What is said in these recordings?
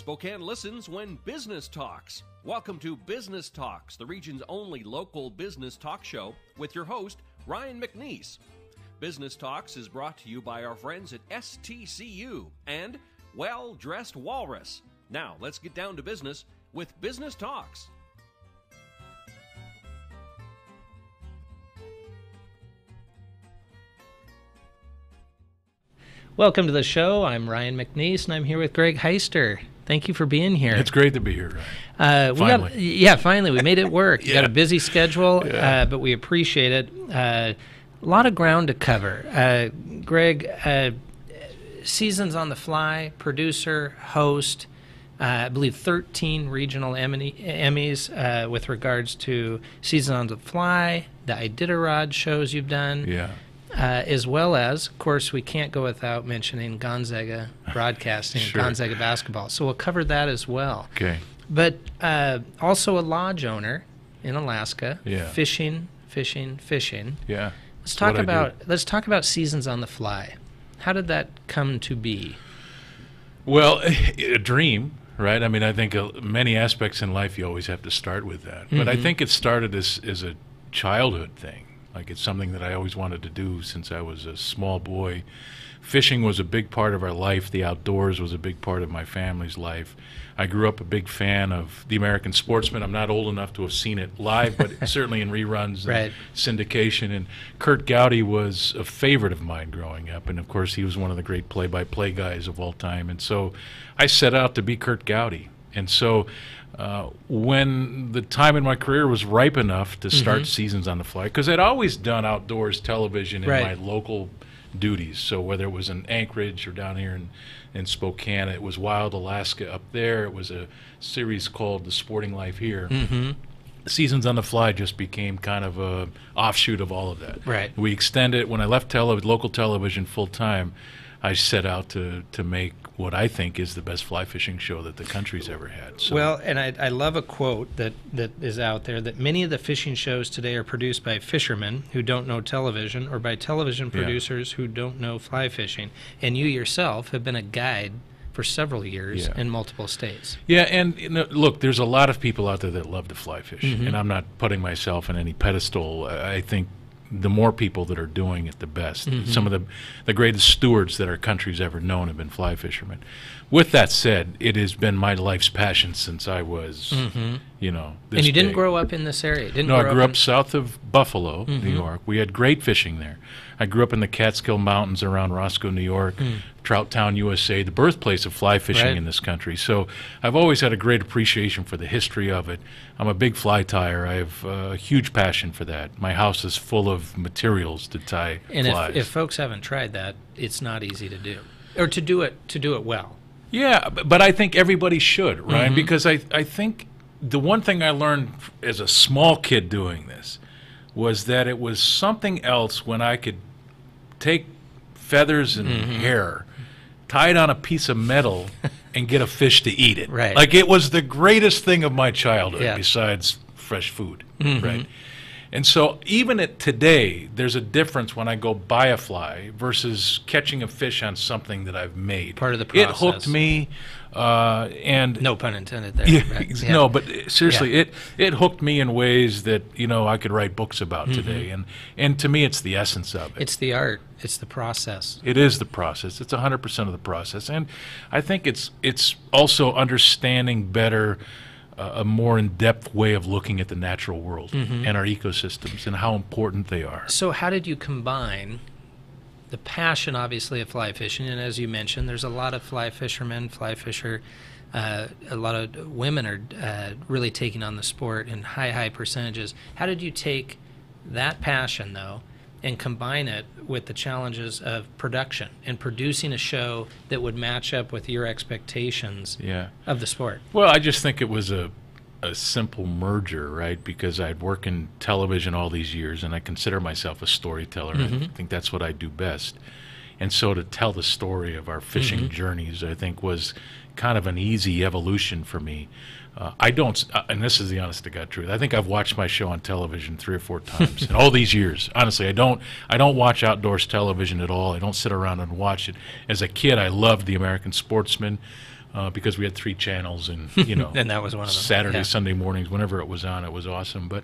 Spokane listens when business talks. Welcome to Business Talks, the region's only local business talk show with your host, Ryan McNeice. Business Talks is brought to you by our friends at STCU and Well Dressed Walrus. Now, let's get down to business with Business Talks. Welcome to the show. I'm Ryan McNeice, and I'm here with Greg Heister. Thank you for being here. It's great to be here, Ryan. Finally. We made it work. You got a busy schedule, but we appreciate it. A lot of ground to cover. Greg, Seasons on the Fly, producer, host, I believe 13 regional Emmys with regards to Seasons on the Fly, the Iditarod shows you've done. Yeah. As well as, of course, we can't go without mentioning Gonzaga broadcasting, Sure. Gonzaga basketball. So we'll cover that as well. Okay. But also a lodge owner in Alaska, Yeah. fishing. Yeah. Let's talk about Seasons on the Fly. How did that come to be? Well, a dream, right? I mean, I think many aspects in life you always have to start with that. But I think it started as a childhood thing. Like, it's something that I always wanted to do since I was a small boy. Fishing was a big part of our life. The outdoors was a big part of my family's life. I grew up a big fan of The American Sportsman. I'm not old enough to have seen it live, but certainly in reruns and syndication. And Kurt Gowdy was a favorite of mine growing up. And, of course, he was one of the great play-by-play guys of all time. And so I set out to be Kurt Gowdy. And so when the time in my career was ripe enough to start Seasons on the Fly, because I'd always done outdoors television in my local duties. So whether it was in Anchorage or down here in Spokane, it was Wild Alaska up there. It was a series called The Sporting Life here. Seasons on the Fly just became kind of a offshoot of all of that. Right. We extended. When I left local television full time, I set out to make what I think is the best fly fishing show that the country's ever had. So. Well, and I love a quote that is out there, that many of the fishing shows today are produced by fishermen who don't know television, or by television producers who don't know fly fishing. And you yourself have been a guide for several years in multiple states. Yeah, and look, there's a lot of people out there that love to fly fish, and I'm not putting myself in any pedestal. I think the more people that are doing it, the best. Some of the greatest stewards that our country's ever known have been fly fishermen. With that said, it has been my life's passion since I was, this And you didn't big. grow up in this area? No, I grew up south of Buffalo, New York. We had great fishing there. I grew up in the Catskill Mountains around Roscoe, New York, Trout Town, USA, the birthplace of fly fishing in this country. So I've always had a great appreciation for the history of it. I'm a big fly tyer. I have a huge passion for that. My house is full of materials to tie and flies. And if folks haven't tried that, it's not easy to do, or to do it well. Yeah, but I think everybody should, Ryan, because I think the one thing I learned as a small kid doing this was that it was something else when I could take feathers and hair, tie it on a piece of metal, and get a fish to eat it. Right. Like, it was the greatest thing of my childhood besides fresh food, right? And so even today, there's a difference when I go buy a fly versus catching a fish on something that I've made. Part of the process. It hooked me, and no pun intended there. No, but seriously, it hooked me in ways that I could write books about today. And to me, it's the essence of it. It's the art. It's the process. It is the process. It's 100% of the process, and I think it's also understanding better a more in-depth way of looking at the natural world and our ecosystems and how important they are. So how did you combine the passion, obviously, of fly fishing, and as you mentioned, there's a lot of fly fishermen, a lot of women are really taking on the sport in high percentages. How did you take that passion, though, and combine it with the challenges of production and producing a show that would match up with your expectations of the sport? Well, I just think it was a simple merger, right? Because I'd worked in television all these years, and I consider myself a storyteller. I think that's what I do best. And so to tell the story of our fishing journeys, I think, was kind of an easy evolution for me. I don't, and this is the honest to God truth, I think I've watched my show on television 3 or 4 times in all these years. Honestly, I don't watch outdoors television at all. I don't sit around and watch it. As a kid, I loved The American Sportsman. because we had 3 channels, and you know, and that was one of them. Saturday, Yeah. Sunday mornings, whenever it was on, it was awesome. But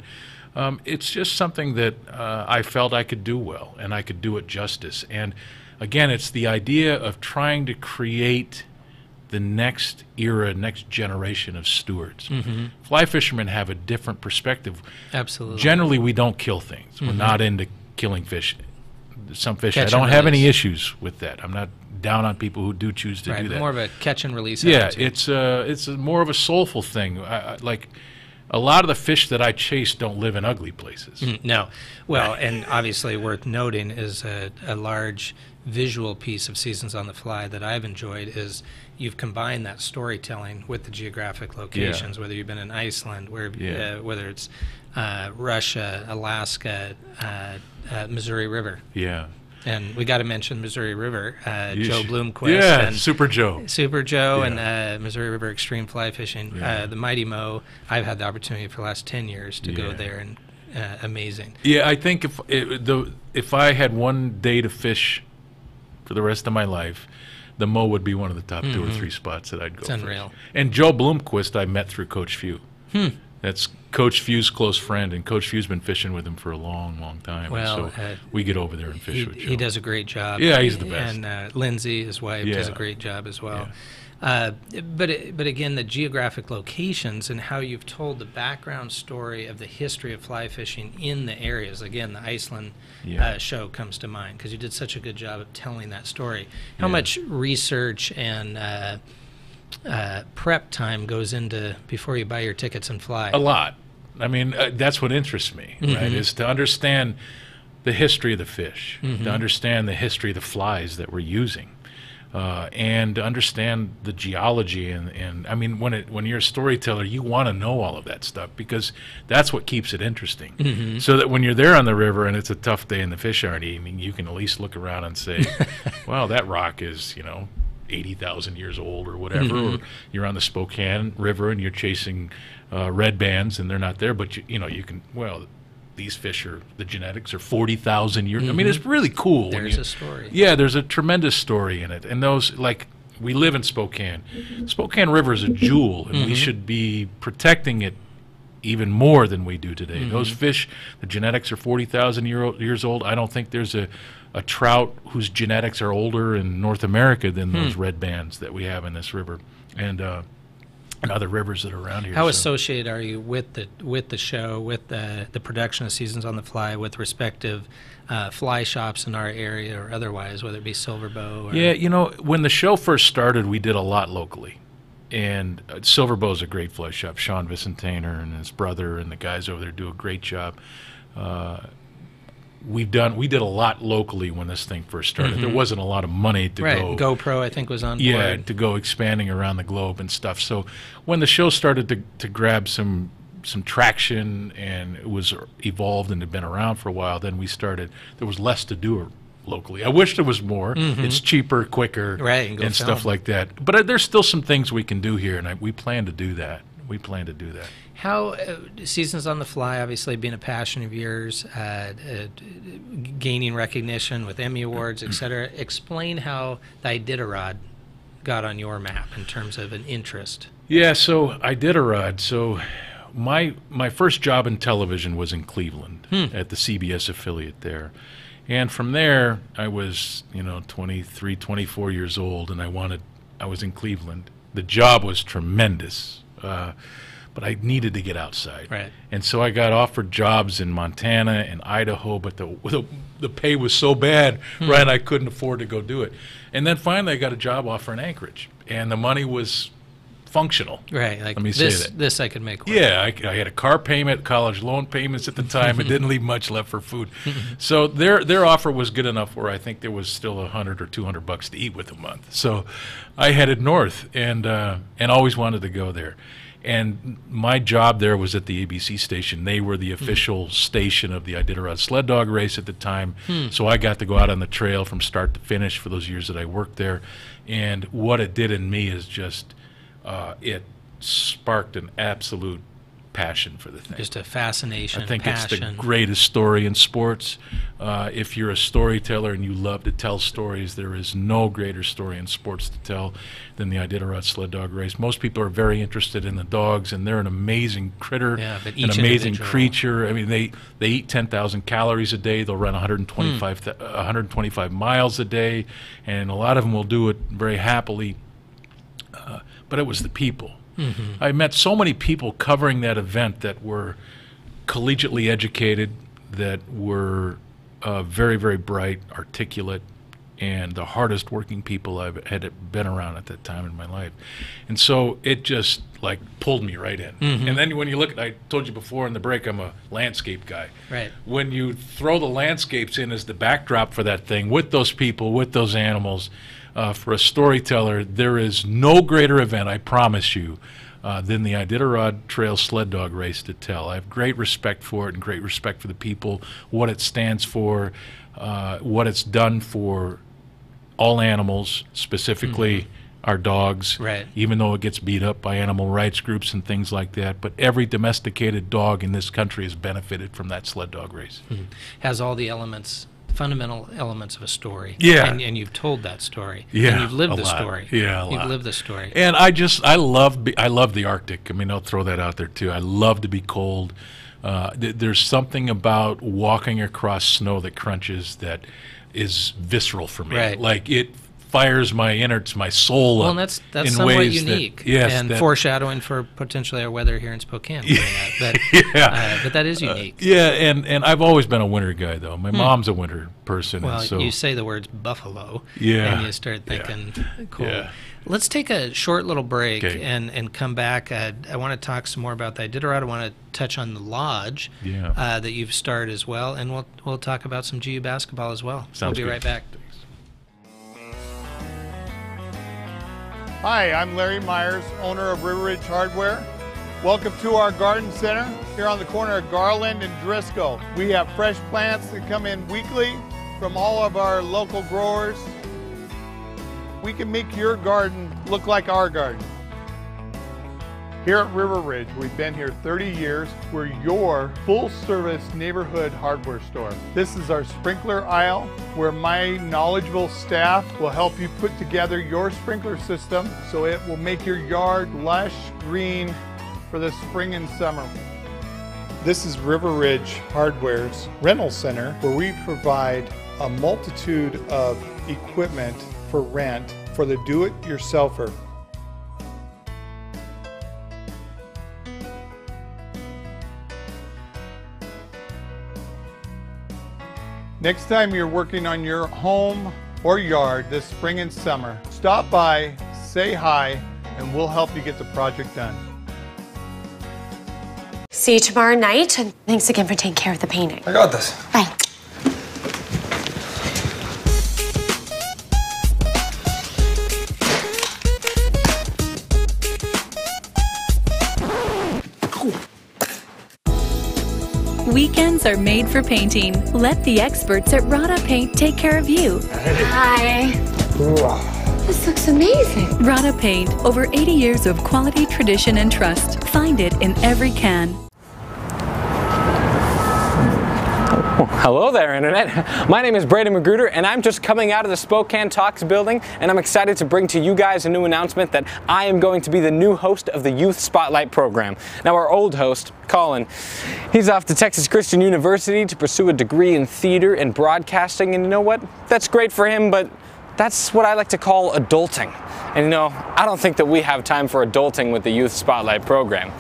it's just something that I felt I could do well, and I could do it justice. And again, it's the idea of trying to create the next era, next generation of stewards. Fly fishermen have a different perspective. Absolutely. Generally, we don't kill things. We're not into killing fish. Some fish, Catch I don't and have any release. issues with that. I'm not down on people who do choose to Right, do that. more of a catch and release. Yeah, attitude. it's more of a soulful thing. Like a lot of the fish that I chase don't live in ugly places. No. Well, and obviously worth noting is a large visual piece of Seasons on the Fly that I've enjoyed is you've combined that storytelling with the geographic locations, whether you've been in Iceland, whether it's Russia, Alaska, Missouri River. Yeah. And we got to mention Missouri River, You Joe should- Bloomquist. Yeah, and Super Joe. Super Joe Yeah. and Missouri River Extreme Fly Fishing. Yeah. The Mighty Mo, I've had the opportunity for the last 10 years to go Yeah. there, and amazing. Yeah, I think if I had one day to fish for the rest of my life, the Mo would be one of the top 2 or 3 spots that I'd go. It's unreal. And Joe Bloomquist I met through Coach Few. That's Coach Few's close friend, and Coach Few's been fishing with him for a long, long time. Well, and so we get over there and fish with Joe. He does a great job. Yeah, he's the best. And Lindsay, his wife, does a Yeah. great job as well. But again, the geographic locations and how you've told the background story of the history of fly fishing in the areas. Again, the Iceland show comes to mind because you did such a good job of telling that story. How much research and prep time goes into before you buy your tickets and fly? A lot. I mean, that's what interests me, right, is to understand the history of the fish, to understand the history of the flies that we're using, and to understand the geology. And I mean, when you're a storyteller, you want to know all of that stuff because that's what keeps it interesting. So that when you're there on the river and it's a tough day and the fish aren't eating, you can at least look around and say, well, that rock is, 80,000 years old or whatever, or you're on the Spokane River and you're chasing red bands and they're not there, but you can, well, these fish the genetics are 40,000 years. I mean, it's really cool. There's a story. Yeah, there's a tremendous story in it. And those, like, we live in Spokane. Spokane River is a jewel, and we should be protecting it even more than we do today. Those fish, the genetics are 40,000 years old. I don't think there's a trout whose genetics are older in North America than those red bands that we have in this river and other rivers that are around here. How associated are you with the show, with the production of Seasons on the Fly, with respective fly shops in our area or otherwise, whether it be Silverbow? Or Yeah, when the show first started, we did a lot locally. And Silverbow's a great fly shop. Sean Vicentainer and his brother and the guys over there do a great job. We did a lot locally when this thing first started. There wasn't a lot of money to go. GoPro, I think, was on Yeah, board. to go expanding around the globe and stuff. So when the show started to grab some traction and it was evolved and had been around for a while, then there was less to do locally. I wish there was more. It's cheaper, quicker, Right, and go stuff film. like that. But there's still some things we can do here, and we plan to do that. How Seasons on the Fly, obviously being a passion of yours, gaining recognition with Emmy Awards, etc. Explain how the Iditarod got on your map in terms of an interest. Yeah, so Iditarod. So my first job in television was in Cleveland at the CBS affiliate there. And from there, I was, 23, 24 years old, and I was in Cleveland. The job was tremendous, but I needed to get outside. Right. And so I got offered jobs in Montana and Idaho, but the pay was so bad, right, I couldn't afford to go do it. And then finally I got a job offer in Anchorage, and the money was functional. Right, like Let me say that. this I could make work. Yeah, I had a car payment, college loan payments at the time. It didn't leave much left for food. So their offer was good enough where I think there was still $100 or $200 to eat with a month. So I headed north and always wanted to go there. And my job there was at the ABC station. They were the official station of the Iditarod sled dog race at the time. So I got to go out on the trail from start to finish for those years that I worked there. And what it did in me is just it sparked an absolute passion for the thing. Just a fascination, I think passion. it's the greatest story in sports. If you're a storyteller and you love to tell stories, there is no greater story in sports to tell than the Iditarod sled dog race. Most people are very interested in the dogs, and they're an amazing critter, but an amazing creature. I mean, they eat 10,000 calories a day. They'll run 125 miles a day, and a lot of them will do it very happily. But it was the people. Mm-hmm. I met so many people covering that event that were collegiately educated, that were very, very bright, articulate, and the hardest working people I've had been around at that time in my life. And so it just like pulled me right in. Mm-hmm. And then when you look at, I told you before in the break, I'm a landscape guy. Right. When you throw the landscapes in as the backdrop for that thing, with those people, with those animals, for a storyteller, there is no greater event, I promise you, than the Iditarod Trail Sled Dog Race to tell. I have great respect for it and great respect for the people, what it stands for, what it's done for all animals, specifically our dogs, right. Even though it gets beat up by animal rights groups and things like that. But every domesticated dog in this country has benefited from that sled dog race. Mm-hmm. Has all the elements, fundamental elements of a story. Yeah. And you've told that story. Yeah. And you've lived the lot. story. Yeah, a lot. You've lived the story. And I love the Arctic. I mean, I'll throw that out there too. I love to be cold. There's something about walking across snow that crunches that is visceral for me. Right. Like it fires my innards, my soul. Well, up and that's in somewhat ways unique. That, and foreshadowing for potentially our weather here in Spokane. But, but that is unique. Yeah, and I've always been a winter guy, though. My mom's a winter person. Well, and so, you say the words buffalo, yeah, and you start thinking, cool. Yeah. Let's take a short little break Okay. and come back. I want to talk some more about the Iditarod. I want to touch on the lodge that you've started as well, and we'll talk about some GU basketball as well. Sounds we'll be good. right back. Hi, I'm Larry Myers, owner of River Ridge Hardware. Welcome to our garden center here on the corner of Garland and Driscoll. We have fresh plants that come in weekly from all of our local growers. We can make your garden look like our garden. Here at River Ridge, we've been here 30 years. We're your full-service neighborhood hardware store. This is our sprinkler aisle, where my knowledgeable staff will help you put together your sprinkler system so it will make your yard lush green for the spring and summer. This is River Ridge Hardware's rental center, where we provide a multitude of equipment for rent for the do-it-yourselfer. Next time you're working on your home or yard this spring and summer, stop by, say hi, and we'll help you get the project done. See you tomorrow night, and thanks again for taking care of the painting. I got this. Bye. Weekends are made for painting. Let the experts at Rada Paint take care of you. Hi. This looks amazing. Rada Paint, over 80 years of quality, tradition, and trust. Find it in every can. Hello there, Internet. My name is Brady Magruder, and I'm just coming out of the Spokane Talks building, and I'm excited to bring to you guys a new announcement that I am going to be the new host of the Youth Spotlight program. Now, our old host, Colin, he's off to Texas Christian University to pursue a degree in theater and broadcasting, and you know what? That's great for him, but that's what I like to call adulting. And you know, I don't think that we have time for adulting with the Youth Spotlight program.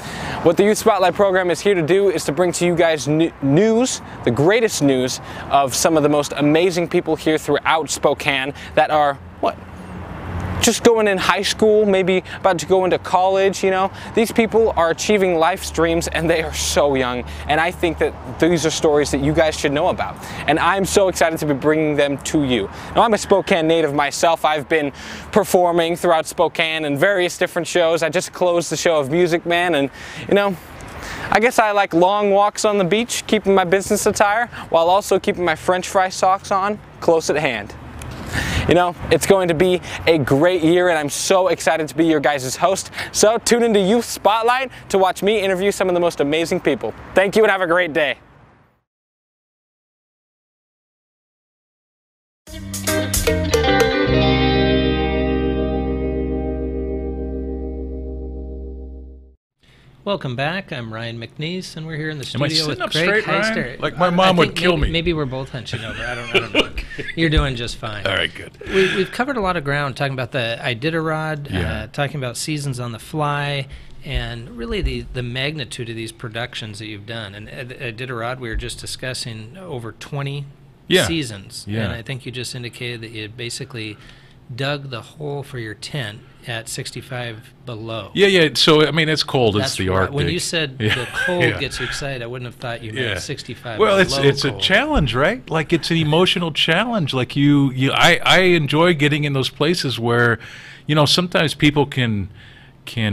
What the Youth Spotlight program is here to do is to bring to you guys news, the greatest news of some of the most amazing people here throughout Spokane that are, what? Just going in high school, maybe about to go into college, you know. These people are achieving life dreams and they are so young. And I think that these are stories that you guys should know about. And I'm so excited to be bringing them to you. Now, I'm a Spokane native myself. I've been performing throughout Spokane in various different shows. I just closed the show of Music Man, and you know, I guess I like long walks on the beach, keeping my business attire, while also keeping my French fry socks on close at hand. You know, it's going to be a great year, and I'm so excited to be your guys' host. So tune into Youth Spotlight to watch me interview some of the most amazing people. Thank you and have a great day. Welcome back. I'm Ryan McNeice, and we're here in the studio Am I sitting with up Greg straight, Ryan? Heister. Like my mom would kill me. Maybe we're both hunching over. I don't know. Okay. You're doing just fine. All right, good. We've covered a lot of ground talking about the Iditarod, Yeah. talking about Seasons on the Fly, and really the magnitude of these productions that you've done. And Iditarod, we were just discussing over 20 seasons. Yeah. And I think you just indicated that you basically dug the hole for your tent at 65 below. Yeah. So, I mean, it's cold. It's the right. Arctic. When you said the cold gets you excited, I wouldn't have thought you meant 65 Well, below it's cold. a challenge, right? Like, it's an emotional challenge. Like, I enjoy getting in those places where, you know, sometimes people can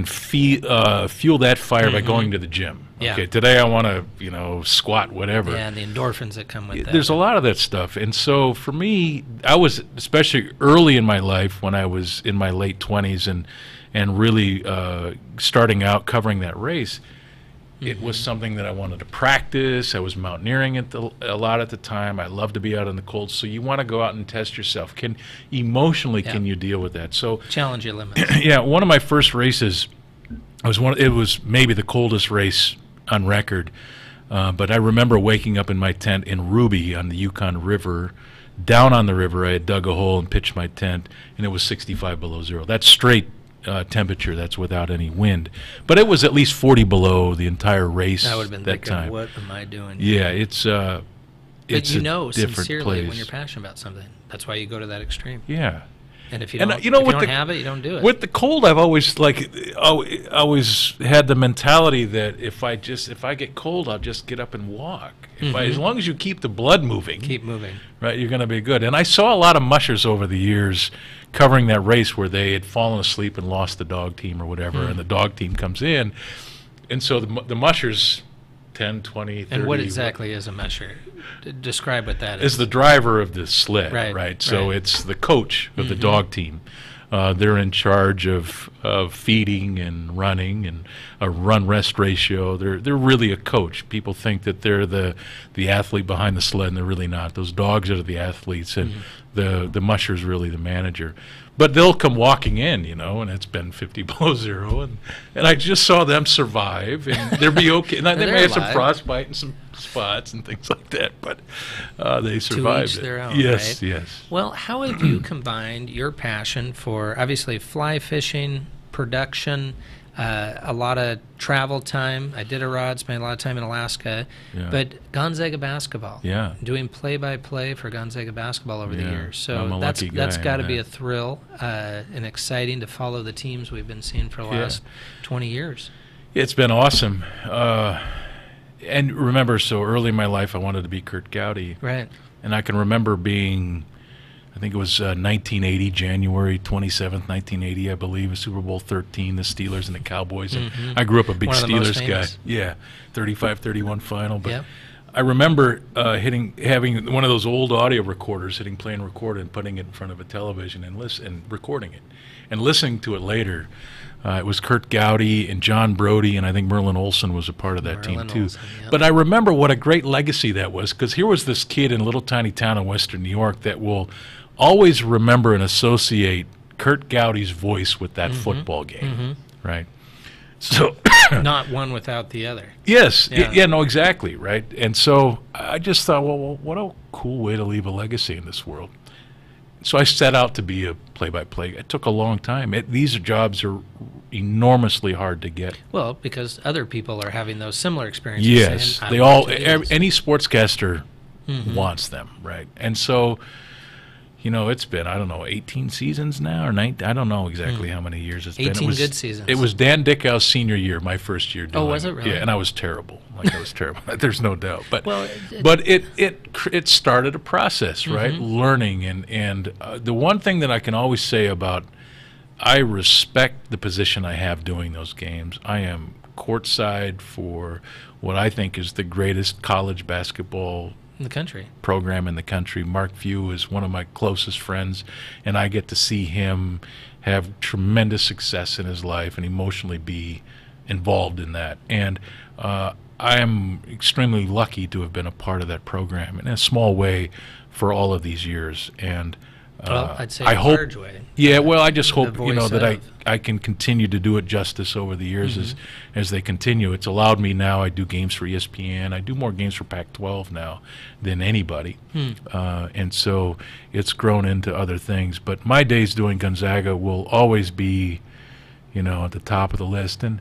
fuel that fire by going to the gym. Yeah. Okay, today I want to, you know, squat, whatever. Yeah, and the endorphins that come with that. There's a lot of that stuff. And so for me, I was, especially early in my life when I was in my late 20s and really starting out covering that race, it was something that I wanted to practice. I was mountaineering it a lot at the time. I love to be out in the cold. So you want to go out and test yourself. Can you deal with that? So challenge your limits. yeah, one of my first races, it was maybe the coldest race on record. But I remember waking up in my tent in Ruby on the Yukon River. Down on the river, I had dug a hole and pitched my tent, and it was 65 below zero. That's straight temperature. That's without any wind. But it was at least 40 below the entire race I would have been that thinking, time. what am I doing? Yeah, it's But you know, a different sincerely, place. when you're passionate about something, that's why you go to that extreme. Yeah. And if you And, don't, you know, if you with don't the- have it, you don't do it. With the cold, I've always always had the mentality that if I get cold, I'll just get up and walk. As long as you keep the blood moving, Keep moving. right, you're going to be good. And I saw a lot of mushers over the years covering that race where they had fallen asleep and lost the dog team or whatever, and the dog team comes in, and so the mushers, 10, 20, 30. And what exactly is a musher? Describe what that is is. the driver of the sled, Right, right? So right. it's the coach of the dog team. They're in charge of feeding and running and a run-rest ratio. They're really a coach. People think that they're the athlete behind the sled, and they're really not. Those dogs are the athletes, and the musher's really the manager. But they'll come walking in, you know, and it's been 50 below zero, and I just saw them survive, and they'll be okay. Now, they They're may have some alive. frostbite and some spots and things like that, but they survived each it. their own, Yes, right? yes. Well, how have you combined your passion for, obviously, fly fishing, production, a lot of travel time? Iditarod, spent a lot of time in Alaska, Yeah. but Gonzaga basketball. Yeah. Doing play-by-play for Gonzaga basketball over the Yeah, years. So I'm a that's lucky guy got to in be that. a thrill and exciting to follow the teams we've been seeing for the last 20 years. It's been awesome. And remember, so early in my life, I wanted to be Kurt Gowdy. Right. And I can remember being, I think it was 1980, January 27th, 1980, I believe, Super Bowl 13, the Steelers and the Cowboys. And I grew up a big One of the most Steelers guy. famous. Yeah, 35-31 final. But Yep. I remember having one of those old audio recorders, hitting play and record and putting it in front of a television and recording it. And listening to it later, it was Kurt Gowdy and John Brody, and I think Merlin Olsen was a part of that Merlin team too. Olsen, yep. But I remember what a great legacy that was, because here was this kid in a little tiny town in western New York that will always remember and associate Kurt Gowdy's voice with that football game, right? So Not one without the other. yes, Yeah. no, exactly, right. And so I just thought, well, what a cool way to leave a legacy in this world. So I set out to be a play-by-play. It took a long time. These jobs are enormously hard to get. Well, because other people are having those similar experiences. Yes, and they I'm all. sure it is. Any sportscaster wants them, right? And so, you know, it's been, I don't know, 18 seasons now, or 19. I don't know exactly how many years it's been. 18 good seasons. It was Dan Dickau's senior year, my first year doing was it really? Yeah, and I was terrible. I was terrible. There's no doubt. But Well, it started a process, right? Learning and the one thing that I can always say about, I respect the position I have doing those games. I am courtside for what I think is the greatest college basketball in the country. program in the country. Mark Few is one of my closest friends, and I get to see him have tremendous success in his life and emotionally be involved in that. And I am extremely lucky to have been a part of that program in a small way for all of these years. And Well, I'd say I a hope, large way. yeah, well, I just The hope, you know, voice that of- I can continue to do it justice over the years as they continue. It's allowed me now. I do games for ESPN. I do more games for Pac-12 now than anybody. And so it's grown into other things. But my days doing Gonzaga will always be, you know, at the top of the list. And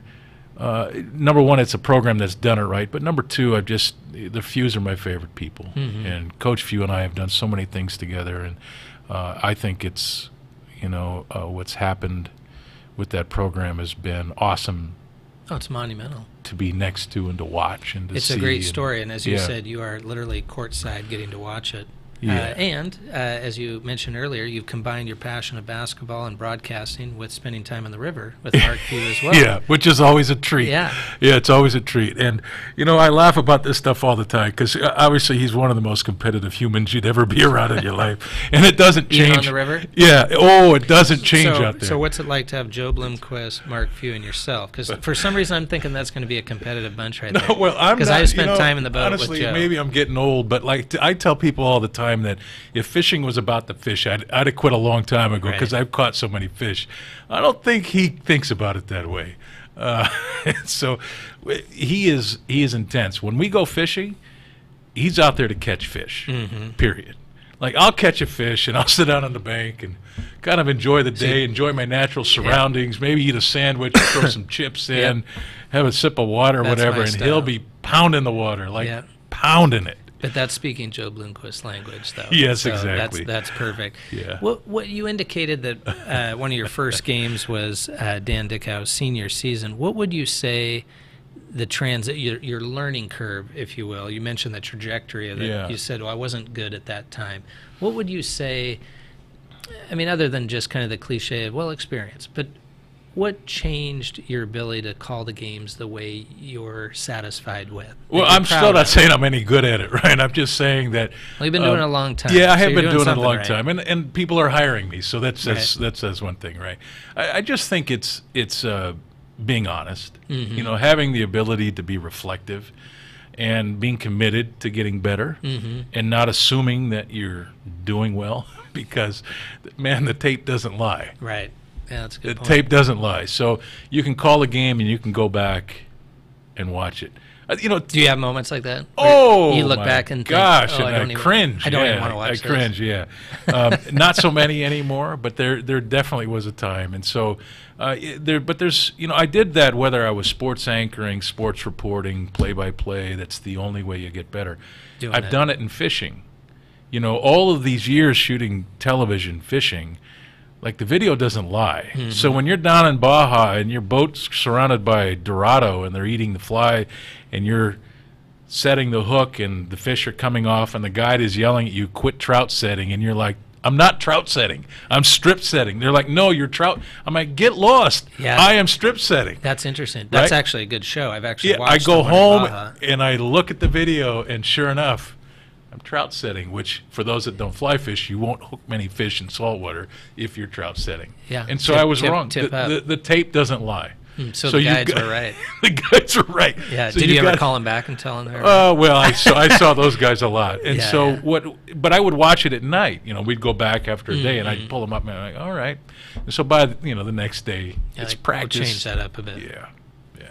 number one, it's a program that's done it right. But number two, the Fews are my favorite people. And Coach Few and I have done so many things together. And I think it's, you know, what's happened with that program has been awesome Oh, it's monumental. to be next to and to watch and to see. It's a great story, and as you yeah. said, you are literally courtside getting to watch it. Yeah. And as you mentioned earlier, you've combined your passion of basketball and broadcasting with spending time on the river with Mark Few as well. Yeah, which is always a treat. Yeah. Yeah, it's always a treat. And, you know, I laugh about this stuff all the time because obviously he's one of the most competitive humans you'd ever be around in your life. And it doesn't change. Even on the river? Yeah. Oh, it doesn't change out there. So what's it like to have Joe Blomquist, Mark Few, and yourself? Because for some reason I'm thinking that's going to be a competitive bunch right there. Well, I'm because not, I've spent you know, time in the boat honestly, with Joe. maybe I'm getting old, but like I tell people all the time that if fishing was about the fish, I'd have quit a long time ago because I've caught so many fish. I don't think he thinks about it that way. So he is intense. When we go fishing, he's out there to catch fish, period. Like, I'll catch a fish, and I'll sit down on the bank and kind of enjoy the day, enjoy my natural surroundings, maybe eat a sandwich, throw some chips in, have a sip of water or That's whatever, my and style. he'll be pounding the water, like pounding it. But that's speaking Joe Blomquist language, though. Yes, So exactly. That's perfect. Yeah. What you indicated that one of your first games was Dan Dickau's senior season. What would you say the your learning curve, if you will? You mentioned the trajectory of it. Yeah. You said, well, I wasn't good at that time. What would you say, I mean, other than just kind of the cliche of, well, experience, but what changed your ability to call the games the way you're satisfied with? Well, that you're I'm still proud not of? saying I'm any good at it, right? I'm just saying that. Well, you've been doing it a long time. Yeah, I so have you're been doing it a something long right. time, and people are hiring me, so that says one thing, right? I just think it's being honest, you know, having the ability to be reflective, and being committed to getting better, and not assuming that you're doing well, because, man, the tape doesn't lie. Right. Yeah, that's a good The point. tape doesn't lie. So you can call a game and you can go back and watch it. You know, Do you have moments like that? oh, you look my back and gosh, think, oh, and I I don't even, cringe. I don't yeah, even want to watch I this. cringe. Yeah, not so many anymore, but there definitely was a time, and so but there's, you know, I did that whether I was sports anchoring, sports reporting, play-by-play. That's the only way you get better. Doing I've that. done it in fishing. You know, all of these years shooting television fishing. Like, the video doesn't lie. So when you're down in Baja and your boat's surrounded by Dorado and they're eating the fly and you're setting the hook and the fish are coming off and the guide is yelling at you, quit trout setting, and you're like, I'm not trout setting. I'm strip setting. They're like, no, you're trout. I'm like, get lost. Yeah. I am strip setting. That's interesting. That's Right? actually a good show. I've actually Yeah, I watched go the one in home Baja. and I look at the video, and sure enough, I'm trout setting, which for those that don't fly fish, you won't hook many fish in saltwater if you're trout setting. Yeah. And so I was Tip wrong. up. The tape doesn't lie. So the you guides got- were right. The guides are right. Yeah. So Did you ever got- call them back and tell them they were Oh, well, I saw those guys a lot. And Yeah, so yeah. but I would watch it at night. You know, we'd go back after a day and I'd pull them up and I'm like, all right. And so by, the next day, Yeah, it's like, practice. We'll change that up a bit. Yeah. Yeah.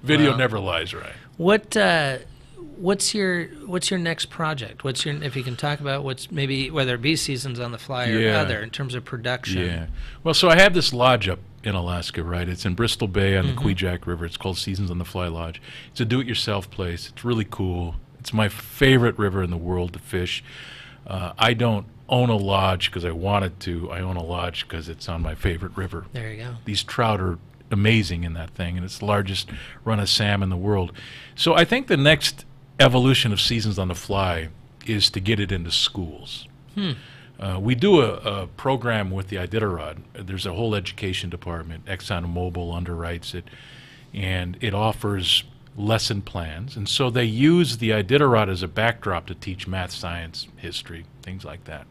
Video Wow. never lies, right? What's your next project? If you can talk about what's maybe whether it be Seasons on the Fly or Yeah. other in terms of production. Yeah. Well, so I have this lodge up in Alaska, right? It's in Bristol Bay on the Kvichak River. It's called Seasons on the Fly Lodge. It's a do-it-yourself place. It's really cool. It's my favorite river in the world to fish. I don't own a lodge because I wanted to. I own a lodge because it's on my favorite river. There you go. These trout are amazing in that thing, and it's the largest run of salmon in the world. So I think the next evolution of Seasons on the Fly is to get it into schools. We do a program with the Iditarod. There's a whole education department. ExxonMobil underwrites it, and it offers lesson plans, and so they use the Iditarod as a backdrop to teach math, science, history, things like that.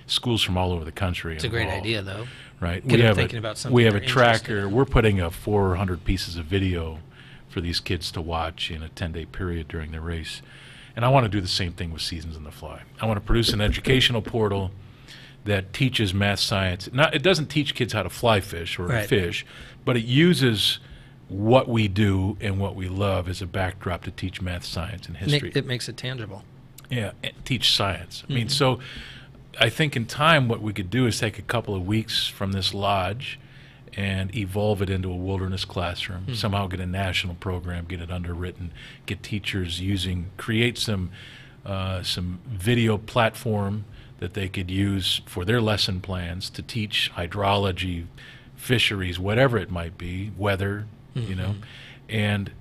Schools from all over the country. It's a great idea, though. Right. We have a tracker. We're putting up 400 pieces of video for these kids to watch in a 10-day period during the race. And I want to do the same thing with Seasons on the Fly. I want to produce an educational portal that teaches math, science. It doesn't teach kids how to fly fish or fish, but it uses what we do and what we love as a backdrop to teach math, science, and history. It makes it tangible. Yeah, teach science. I mean, so I think in time what we could do is take a couple of weeks from this lodge and evolve it into a wilderness classroom, somehow get a national program, get it underwritten, get teachers create some video platform that they could use for their lesson plans to teach hydrology, fisheries, whatever it might be, weather, you know, and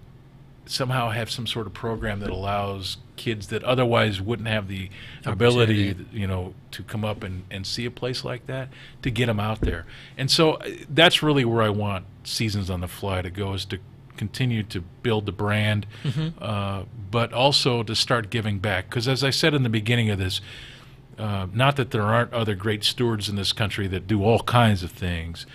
somehow have some sort of program that allows kids that otherwise wouldn't have the ability, you know, to come up and see a place like that, to get them out there. And so that's really where I want Seasons on the Fly to go, is to continue to build the brand, but also to start giving back. Because as I said in the beginning of this, not that there aren't other great stewards in this country that do all kinds of things.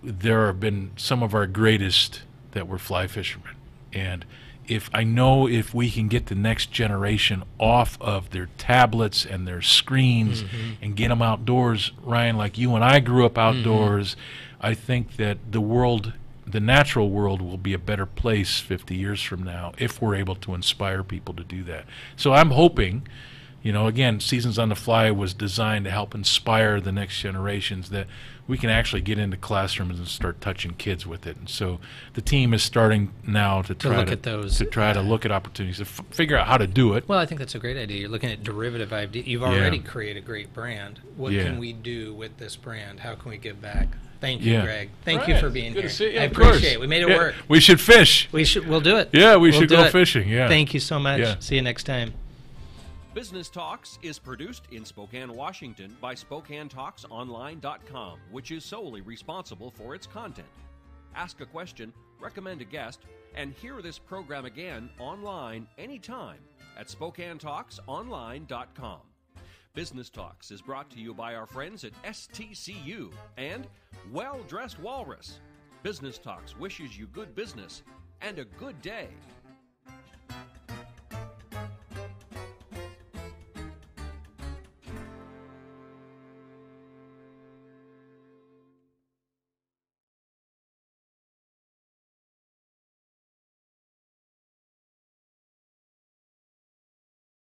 There have been some of our greatest that were fly fishermen. And if we can get the next generation off of their tablets and their screens and get them outdoors, Ryan, like you and I grew up outdoors, I think that the natural world will be a better place 50 years from now if we're able to inspire people to do that. So I'm hoping, you know, again, Seasons on the Fly was designed to help inspire the next generations, that we can actually get into classrooms and start touching kids with it. And so the team is starting now to try to look at opportunities to figure out how to do it. Well, I think that's a great idea. You're looking at derivative ideas. You've already created a great brand. What can we do with this brand? How can we give back? Thank you, Greg. Thank you for being here. I appreciate it. We made it work. We should fish. We'll do it. Yeah, we should go fishing. Yeah. Thank you so much. See you next time. Business Talks is produced in Spokane, Washington by SpokaneTalksOnline.com, which is solely responsible for its content. Ask a question, recommend a guest, and hear this program again online anytime at SpokaneTalksOnline.com. Business Talks is brought to you by our friends at STCU and Well Dressed Walrus. Business Talks wishes you good business and a good day.